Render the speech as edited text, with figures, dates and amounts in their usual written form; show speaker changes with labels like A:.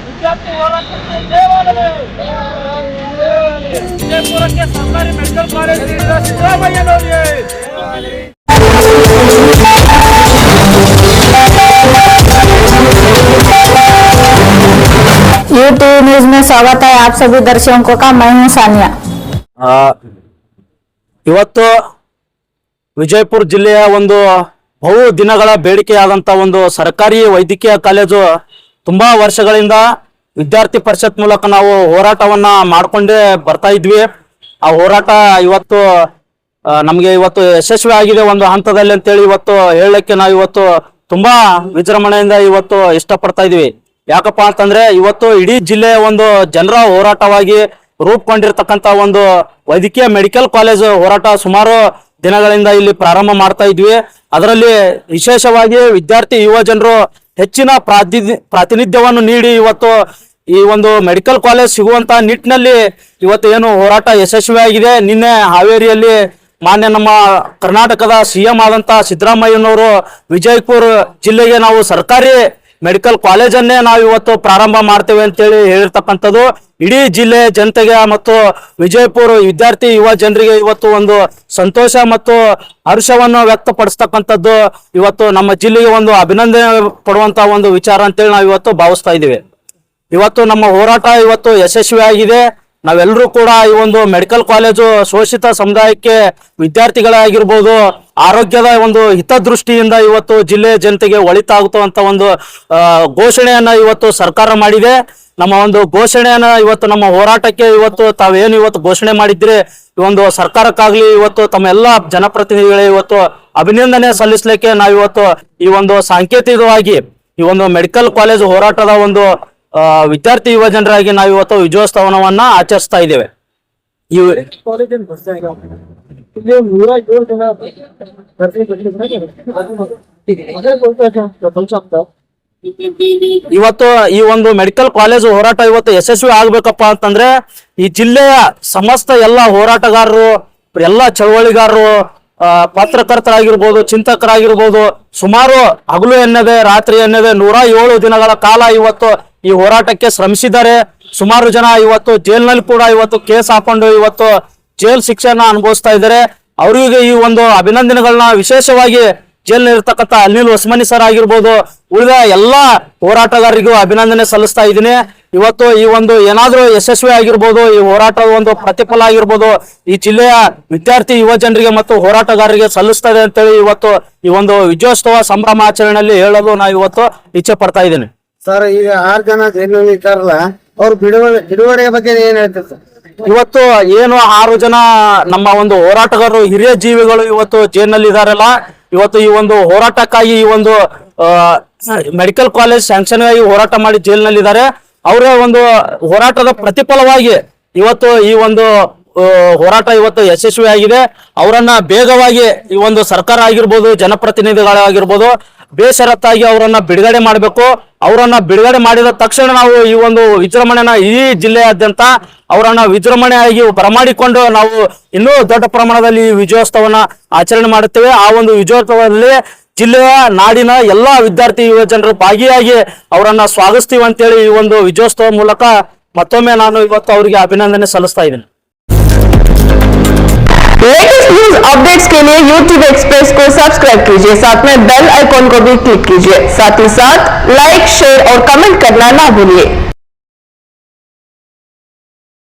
A: ವಿದ್ಯಾರ್ಥಿ ಹೋರಾಟಕ್ಕೆ ಜಯವಾಗಲಿ. ವಿಜಯಪುರಕ್ಕೆ ಸರ್ಕಾರಿ ಮೆಡಿಕಲ್ ಕಾಲೇಜಿನಿಂದ ಸಿದ್ದರಾಮಯ್ಯನವರಿಗೆ.
B: यूट्यूब न्यूज में स्वागत है आप सभी दर्शकों का। मैं हूं सानिया।
C: ಇವತ್ತು ವಿಜಯಪುರ ಜಿಲ್ಲೆಯ ಒಂದು ಬಹು ದಿನಗಳ ಬೇಡಿಕೆಯಾದಂತ ಒಂದು ಸರ್ಕಾರಿ ವೈದ್ಯಕೀಯ ಕಾಲೇಜು ತುಂಬಾ ವರ್ಷಗಳಿಂದ ವಿದ್ಯಾರ್ಥಿ ಪರಿಷತ್ ಮೂಲಕ ನಾವು ಹೋರಾಟವನ್ನ ಮಾಡ್ಕೊಂಡೇ ಬರ್ತಾ ಇದ್ವಿ. ಆ ಹೋರಾಟ ಇವತ್ತು ನಮಗೆ ಇವತ್ತು ಯಶಸ್ವಿ ಆಗಿದೆ ಒಂದು ಹಂತದಲ್ಲಿ ಅಂತೇಳಿ ಇವತ್ತು ಹೇಳಲಿಕ್ಕೆ ನಾವು ಇವತ್ತು ತುಂಬಾ ವಿಜೃಂಭಣೆಯಿಂದ ಇವತ್ತು ಇಷ್ಟಪಡ್ತಾ ಇದೀವಿ. ಯಾಕಪ್ಪ ಅಂತಂದ್ರೆ ಇವತ್ತು ಇಡೀ ಜಿಲ್ಲೆಯ ಒಂದು ಜನರ ಹೋರಾಟವಾಗಿ ರೂಪುಗೊಂಡಿರ್ತಕ್ಕಂತ ಒಂದು ವೈದ್ಯಕೀಯ ಮೆಡಿಕಲ್ ಕಾಲೇಜ್ ಹೋರಾಟ ಸುಮಾರು ದಿನಗಳಿಂದ ಇಲ್ಲಿ ಪ್ರಾರಂಭ ಮಾಡ್ತಾ ಇದ್ವಿ. ಅದರಲ್ಲಿ ವಿಶೇಷವಾಗಿ ವಿದ್ಯಾರ್ಥಿ ಯುವ ಜನರು ಹೆಚ್ಚಿನ ಪ್ರಾತಿನಿಧ್ಯವನ್ನು ನೀಡಿ ಇವತ್ತು ಈ ಒಂದು ಮೆಡಿಕಲ್ ಕಾಲೇಜ್ ಸಿಗುವಂತ ನಿಟ್ಟಿನಲ್ಲಿ ಇವತ್ತು ಏನು ಹೋರಾಟ ಯಶಸ್ವಿಯಾಗಿದೆ. ನಿನ್ನೆ ಹಾವೇರಿಯಲ್ಲಿ ಮಾನ್ಯ ನಮ್ಮ ಕರ್ನಾಟಕದ ಸಿಎಂ ಆದಂತ ಸಿದ್ದರಾಮಯ್ಯನವರು ವಿಜಯಪುರ ಜಿಲ್ಲೆಗೆ ನಾವು ಸರ್ಕಾರಿ ಮೆಡಿಕಲ್ ಕಾಲೇಜನ್ನೇ ನಾವು ಇವತ್ತು ಪ್ರಾರಂಭ ಮಾಡ್ತೇವೆ ಅಂತೇಳಿ ಹೇಳಿರ್ತಕ್ಕಂಥದ್ದು ಇಡೀ ಜಿಲ್ಲೆ ಜನತೆಗೆ ಮತ್ತು ವಿಜಯಪುರ ವಿದ್ಯಾರ್ಥಿ ಯುವ ಜನರಿಗೆ ಇವತ್ತು ಒಂದು ಸಂತೋಷ ಮತ್ತು ಹರ್ಷವನ್ನು ವ್ಯಕ್ತಪಡಿಸ್ತಕ್ಕಂಥದ್ದು ಇವತ್ತು ನಮ್ಮ ಜಿಲ್ಲೆಗೆ ಒಂದು ಅಭಿನಂದನೆ ಪಡುವಂತ ಒಂದು ವಿಚಾರ ಅಂತೇಳಿ ನಾವು ಇವತ್ತು ಭಾವಿಸ್ತಾ ಇದ್ದೀವಿ. ಇವತ್ತು ನಮ್ಮ ಹೋರಾಟ ಇವತ್ತು ಯಶಸ್ವಿಯಾಗಿದೆ. ನಾವೆಲ್ಲರೂ ಕೂಡ ಈ ಒಂದು ಮೆಡಿಕಲ್ ಕಾಲೇಜು ಶೋಷಿತ ಸಮುದಾಯಕ್ಕೆ ವಿದ್ಯಾರ್ಥಿಗಳಾಗಿರ್ಬೋದು ಆರೋಗ್ಯದ ಒಂದು ಹಿತದೃಷ್ಟಿಯಿಂದ ಇವತ್ತು ಜಿಲ್ಲೆಯ ಜನತೆಗೆ ಒಳಿತಾಗುತ್ತಂತ ಒಂದು ಘೋಷಣೆಯನ್ನ ಇವತ್ತು ಸರ್ಕಾರ ಮಾಡಿದೆ. ನಮ್ಮ ಒಂದು ಘೋಷಣೆಯನ್ನ ಇವತ್ತು ನಮ್ಮ ಹೋರಾಟಕ್ಕೆ ಇವತ್ತು ತಾವೇನು ಇವತ್ತು ಘೋಷಣೆ ಮಾಡಿದ್ರೆ ಈ ಒಂದು ಸರ್ಕಾರಕ್ಕಾಗ್ಲಿ ಇವತ್ತು ತಮ್ಮ ಎಲ್ಲ ಜನಪ್ರತಿನಿಧಿಗಳೇ ಇವತ್ತು ಅಭಿನಂದನೆ ಸಲ್ಲಿಸಲಿಕ್ಕೆ ನಾವು ಇವತ್ತು ಈ ಒಂದು ಸಾಂಕೇತಿಕವಾಗಿ ಈ ಒಂದು ಮೆಡಿಕಲ್ ಕಾಲೇಜ್ ಹೋರಾಟದ ಒಂದು ವಿದ್ಯಾರ್ಥಿ ಯುವ ಜನರಾಗಿ ನಾವು ಇವತ್ತು ವಿಜಯೋತ್ಸವವನ್ನ ಆಚರಿಸ್ತಾ ಇದ್ದೇವೆ. ಇವತ್ತು ಈ ಒಂದು ಮೆಡಿಕಲ್ ಕಾಲೇಜ್ ಹೋರಾಟ ಇವತ್ತು ಯಶಸ್ವಿ ಆಗ್ಬೇಕಪ್ಪ ಅಂತಂದ್ರೆ ಈ ಜಿಲ್ಲೆಯ ಸಮಸ್ತ ಎಲ್ಲ ಹೋರಾಟಗಾರರು ಎಲ್ಲ ಚಳವಳಿಗಾರರು ಪತ್ರಕರ್ತರಾಗಿರ್ಬೋದು ಚಿಂತಕರಾಗಿರ್ಬೋದು ಸುಮಾರು ಹಗಲು ಎನ್ನದೆ ರಾತ್ರಿ ಎನ್ನದೆ 107 ದಿನಗಳ ಕಾಲ ಇವತ್ತು ಈ ಹೋರಾಟಕ್ಕೆ ಶ್ರಮಿಸಿದ್ದಾರೆ. ಸುಮಾರು ಜನ ಇವತ್ತು ಜೈಲ್ನಲ್ಲಿ ಕೂಡ ಇವತ್ತು ಕೇಸ್ ಹಾಕೊಂಡು ಇವತ್ತು ಜೈಲ್ ಶಿಕ್ಷೆಯನ್ನ ಅನುಭವಿಸ್ತಾ ಇದ್ದಾರೆ. ಅವರಿಗೆ ಈ ಒಂದು ಅಭಿನಂದನೆಗಳನ್ನ ವಿಶೇಷವಾಗಿ ಜೈಲ್ ಇರ್ತಕ್ಕಂಥ ಅನಿಲ್ ಹೊಸಮನಿ ಸರ್ ಆಗಿರ್ಬೋದು ಉಳಿದ ಎಲ್ಲಾ ಹೋರಾಟಗಾರರಿಗೂ ಅಭಿನಂದನೆ ಸಲ್ಲಿಸ್ತಾ ಇದ್ದೀನಿ. ಇವತ್ತು ಈ ಒಂದು ಏನಾದ್ರೂ ಯಶಸ್ವಿ ಆಗಿರ್ಬೋದು ಈ ಹೋರಾಟದ ಒಂದು ಪ್ರತಿಫಲ ಆಗಿರ್ಬೋದು ಈ ಜಿಲ್ಲೆಯ ವಿದ್ಯಾರ್ಥಿ ಯುವ ಜನರಿಗೆ ಮತ್ತು ಹೋರಾಟಗಾರರಿಗೆ ಸಲ್ಲಿಸ್ತದೆ ಅಂತೇಳಿ ಇವತ್ತು ಈ ಒಂದು ವಿಜಯೋತ್ಸವ ಸಂಭ್ರಮಾಚರಣೆಯಲ್ಲಿ ಹೇಳಲು ನಾವು ಇವತ್ತು ಇಚ್ಛೆ ಪಡ್ತಾ ಇದ್ದೀನಿ.
D: ಸರ್, ಈಗ 6 ಜನ ಜೈಲಿನಲ್ಲಿ ಇದ್ದಾರಲ್ಲ, ಅವ್ರ ಬಿಡುಗಡೆ ಬಗ್ಗೆ ಏನ್ ಹೇಳ್ತೀರಿ ಸರ್?
C: ಇವತ್ತು ಏನು 6 ಜನ ನಮ್ಮ ಒಂದು ಹೋರಾಟಗಾರರು ಹಿರಿಯ ಜೀವಿಗಳು ಇವತ್ತು ಜೈಲಿನಲ್ಲಿ ಇದಾರಲ್ಲ, ಇವತ್ತು ಈ ಒಂದು ಹೋರಾಟಕ್ಕಾಗಿ ಈ ಒಂದು ಮೆಡಿಕಲ್ ಕಾಲೇಜ್ ಸ್ಯಾಂಕ್ಷನ್ ಆಗಿ ಹೋರಾಟ ಮಾಡಿ ಜೈಲಿನಲ್ಲಿ ಇದ್ದಾರೆ. ಅವರ ಒಂದು ಹೋರಾಟದ ಪ್ರತಿಫಲವಾಗಿ ಇವತ್ತು ಈ ಒಂದು ಹೋರಾಟ ಇವತ್ತು ಯಶಸ್ವಿಯಾಗಿದೆ. ಅವರನ್ನ ಬೇಗವಾಗಿ ಈ ಒಂದು ಸರ್ಕಾರ ಆಗಿರ್ಬೋದು ಜನಪ್ರತಿನಿಧಿಗಳಾಗಿರ್ಬೋದು ಬೇಷರತ್ತಾಗಿ ಅವರನ್ನ ಬಿಡುಗಡೆ ಮಾಡಬೇಕು. ಅವರನ್ನ ಬಿಡುಗಡೆ ಮಾಡಿದ ತಕ್ಷಣ ನಾವು ಈ ಒಂದು ವಿಜೃಂಭಣೆನ ಇಡೀ ಜಿಲ್ಲೆಯಾದ್ಯಂತ ಅವರನ್ನ ವಿಜೃಂಭಣೆಯಾಗಿ ಬರಮಾಡಿಕೊಂಡು ನಾವು ಇನ್ನೂ ದೊಡ್ಡ ಪ್ರಮಾಣದಲ್ಲಿ ವಿಜಯೋತ್ಸವನ ಆಚರಣೆ ಮಾಡುತ್ತೇವೆ. ಆ ಒಂದು ವಿಜಯೋತ್ಸವದಲ್ಲಿ ಜಿಲ್ಲೆಯ ನಾಡಿನ ಎಲ್ಲಾ ವಿದ್ಯಾರ್ಥಿ ಯುವ ಜನರು ಭಾಗಿಯಾಗಿ ಅವರನ್ನ ಸ್ವಾಗತಿಸ್ತೀವಿ ಅಂತೇಳಿ ಈ ಒಂದು ವಿಜಯೋತ್ಸವ ಮೂಲಕ ಮತ್ತೊಮ್ಮೆ ನಾನು ಇವತ್ತು ಅವರಿಗೆ ಅಭಿನಂದನೆ ಸಲ್ಲಿಸ್ತಾ ಇದ್ದೀನಿ.
B: लेटेस्ट न्यूज अपडेट्स के लिए YouTube एक्सप्रेस को सब्सक्राइब कीजिए, साथ में बेल आइकॉन को भी क्लिक कीजिए, साथ ही साथ लाइक शेयर और कमेंट करना ना भूलिए।